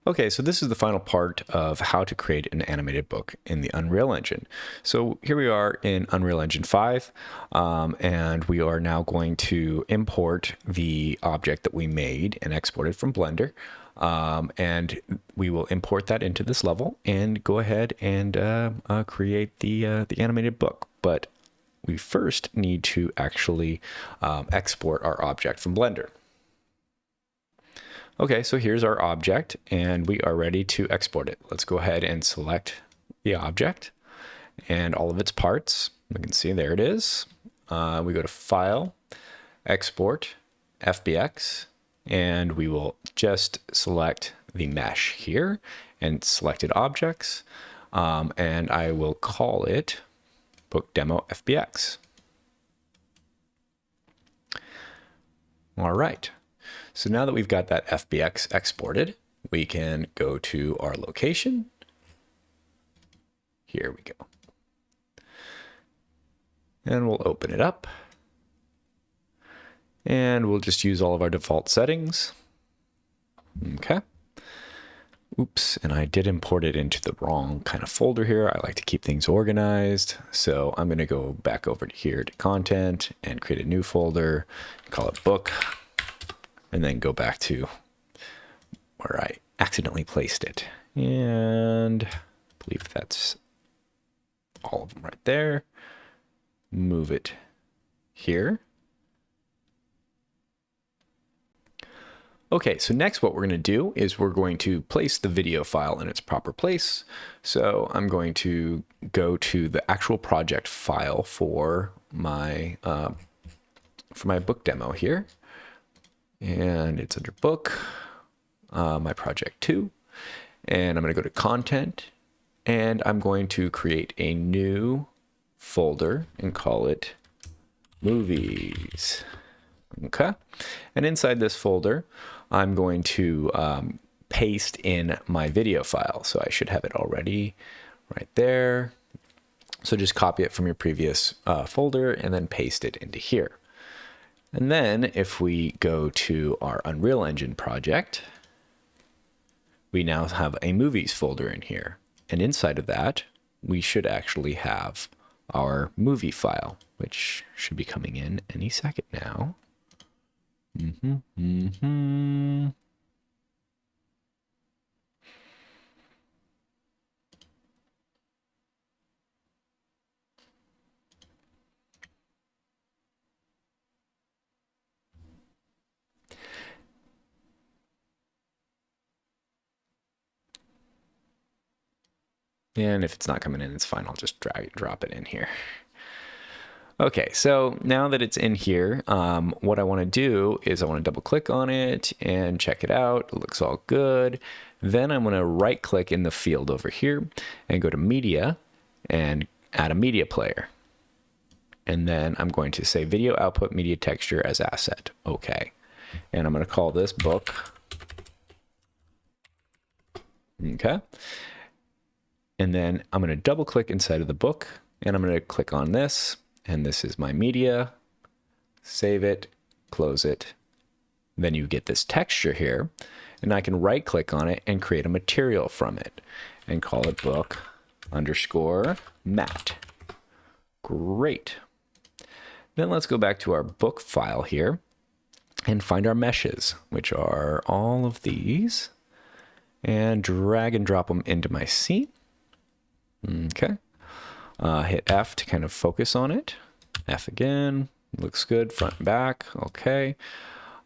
Okay, so this is the final part of how to create an animated book in the Unreal Engine. So here we are in Unreal Engine 5, and we are now going to import the object that we made and exported from Blender. And we will import that into this level and go ahead and create the animated book. But we first need to actually export our object from Blender. Okay, so here's our object and we are ready to export it. Let's go ahead and select the object and all of its parts. You can see there it is. We go to File, Export, FBX, and we will just select the mesh here and selected objects. And I will call it Book Demo FBX. All right. So now that we've got that FBX exported, we can go to our location. Here we go. And we'll open it up. And we'll just use all of our default settings. Okay. Oops, and I did import it into the wrong kind of folder here. I like to keep things organized. So I'm going to go back over to here to Content and create a new folder, call it Book. And then go back to where I accidentally placed it. And I believe that's all of them right there. Move it here. Okay, so next what we're going to do is we're going to place the video file in its proper place. So I'm going to go to the actual project file for my book demo here. And it's under Book, my project 2. And I'm going to go to Content, and I'm going to create a new folder and call it Movies. Okay. And inside this folder, I'm going to paste in my video file. So I should have it already right there. So just copy it from your previous folder and then paste it into here. And then if we go to our Unreal Engine project, we now have a movies folder in here. And inside of that, we should actually have our movie file, which should be coming in any second now. And if it's not coming in, it's fine. I'll just drag and drop it in here. Okay, so now that it's in here, what I want to do is I want to double click on it and check it out. It looks all good. Then I'm going to right click in the field over here and go to Media and add a media player. And then I'm going to say Video Output Media Texture as Asset. Okay. And I'm going to call this Book. Okay. And then I'm going to double click inside of the book and I'm going to click on this. And this is my media. Save it, close it. Then you get this texture here. And I can right click on it and create a material from it and call it book underscore matte. Great. Then let's go back to our book file here and find our meshes, which are all of these, and drag and drop them into my scene. Okay. Hit F to kind of focus on it. F again. Looks good. Front and back. Okay.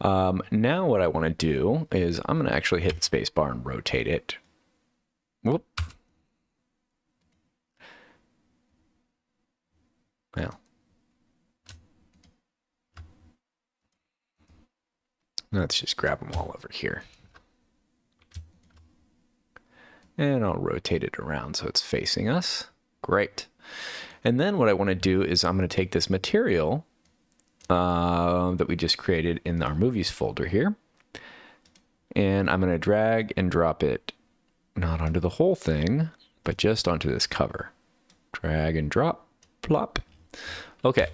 Now what I want to do is I'm going to actually hit the space bar and rotate it. Whoop. Well. Let's just grab them all over here. And I'll rotate it around so it's facing us. Great. And then what I want to do is I'm going to take this material that we just created in our movies folder here. And I'm going to drag and drop it, not onto the whole thing, but just onto this cover. Drag and drop, plop. Okay,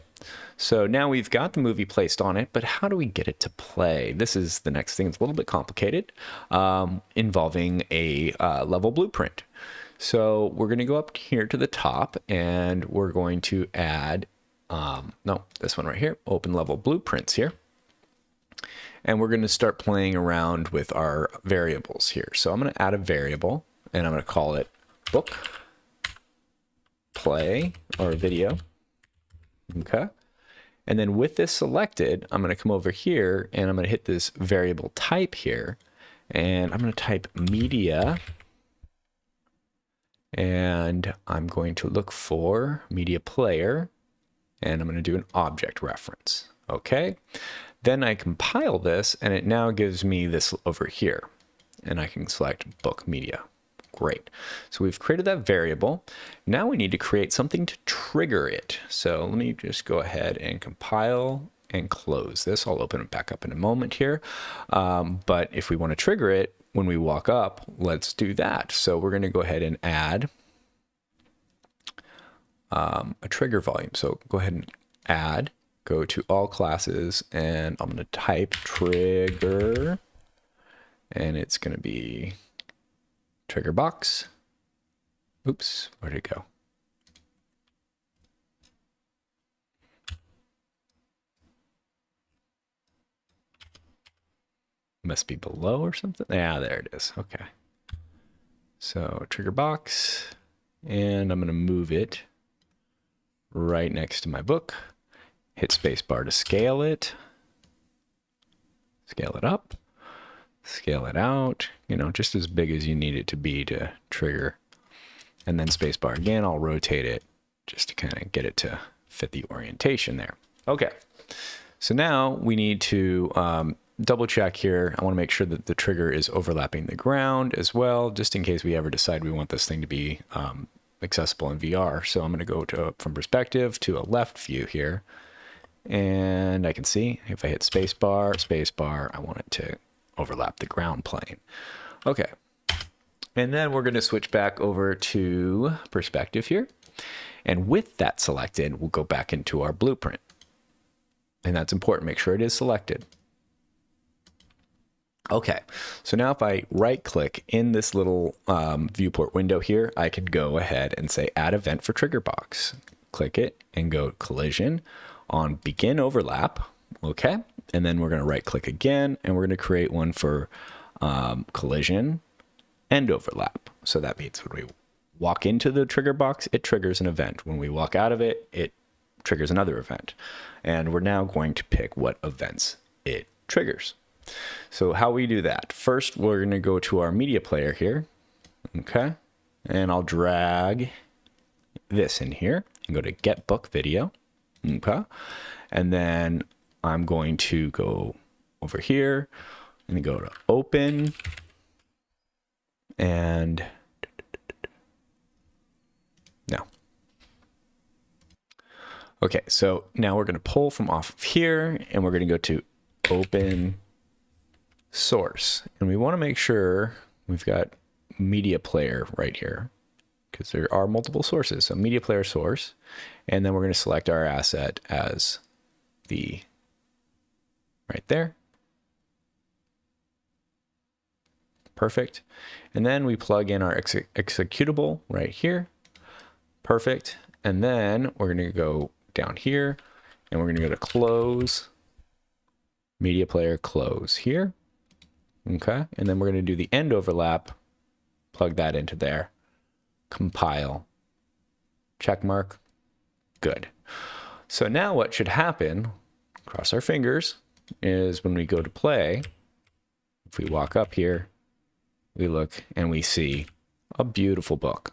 So now we've got the movie placed on it, but how do we get it to play? This is the next thing. It's a little bit complicated, involving a level blueprint. So we're going to go up here to the top and we're going to add, no, this one right here, open level blueprints here. And we're going to start playing around with our variables here. So I'm going to add a variable and I'm going to call it book play or video. Okay. And then with this selected, I'm going to come over here and I'm going to hit this variable type here. And I'm going to type media. And I'm going to look for media player. And I'm going to do an object reference. Okay. Then I compile this and it now gives me this over here. And I can select book media. Great. So we've created that variable. Now we need to create something to trigger it. So let me just go ahead and compile and close this. I'll open it back up in a moment here. But if we want to trigger it when we walk up, let's do that. So we're going to go ahead and add a trigger volume. So go ahead and add, go to all classes, and I'm going to type trigger, and it's going to be trigger box. Oops, where'd it go? Must be below or something. Yeah, there it is. Okay. So trigger box, and I'm going to move it right next to my book. Hit spacebar to scale it. Scale it up. Scale it out, you know, just as big as you need it to be to trigger. And then spacebar again, I'll rotate it just to kind of get it to fit the orientation there. Okay, so now we need to double check here. I want to make sure that the trigger is overlapping the ground as well, just in case we ever decide we want this thing to be accessible in VR. So I'm going to go to from perspective to a left view here. And I can see if I hit spacebar, I want it to overlap the ground plane. Okay. And then we're going to switch back over to perspective here. And with that selected, we'll go back into our blueprint. And that's important. Make sure it is selected. Okay. So now if I right click in this little viewport window here, I could go ahead and say add event for trigger box. Click it and go collision on begin overlap. Okay. And then we're going to right click again and we're going to create one for collision end overlap. So that means when we walk into the trigger box, it triggers an event. When we walk out of it, it triggers another event. And we're now going to pick what events it triggers. So how we do that? First, we're going to go to our media player here. Okay. And I'll drag this in here and go to get book video. Okay. And then I'm going to go over here and go to open and no. Okay, so now we're going to pull from off of here and we're going to go to open source. And we want to make sure we've got media player right here because there are multiple sources. So media player source, and then we're going to select our asset as the right there. Perfect. And then we plug in our executable right here. Perfect. And then we're going to go down here and we're going to go to close, media player close here. Okay. And then we're going to do the end overlap, plug that into there, compile, check mark. Good. So now what should happen, cross our fingers, is when we go to play, if we walk up here, we look and we see a beautiful book.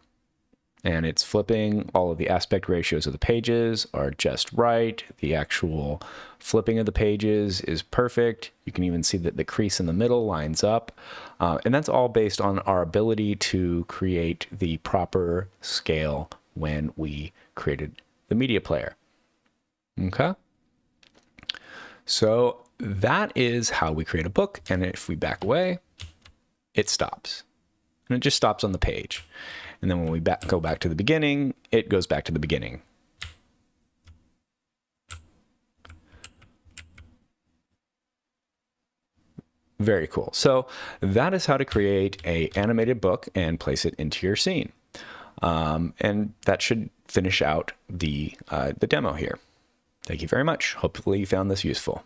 And it's flipping. All of the aspect ratios of the pages are just right. The actual flipping of the pages is perfect. You can even see that the crease in the middle lines up. And that's all based on our ability to create the proper scale when we created the media player. Okay. So that is how we create a book. And if we back away, it stops. And it just stops on the page. And then when we go back to the beginning, it goes back to the beginning. Very cool. So that is how to create a animated book and place it into your scene. And that should finish out the demo here. Thank you very much. Hopefully you found this useful.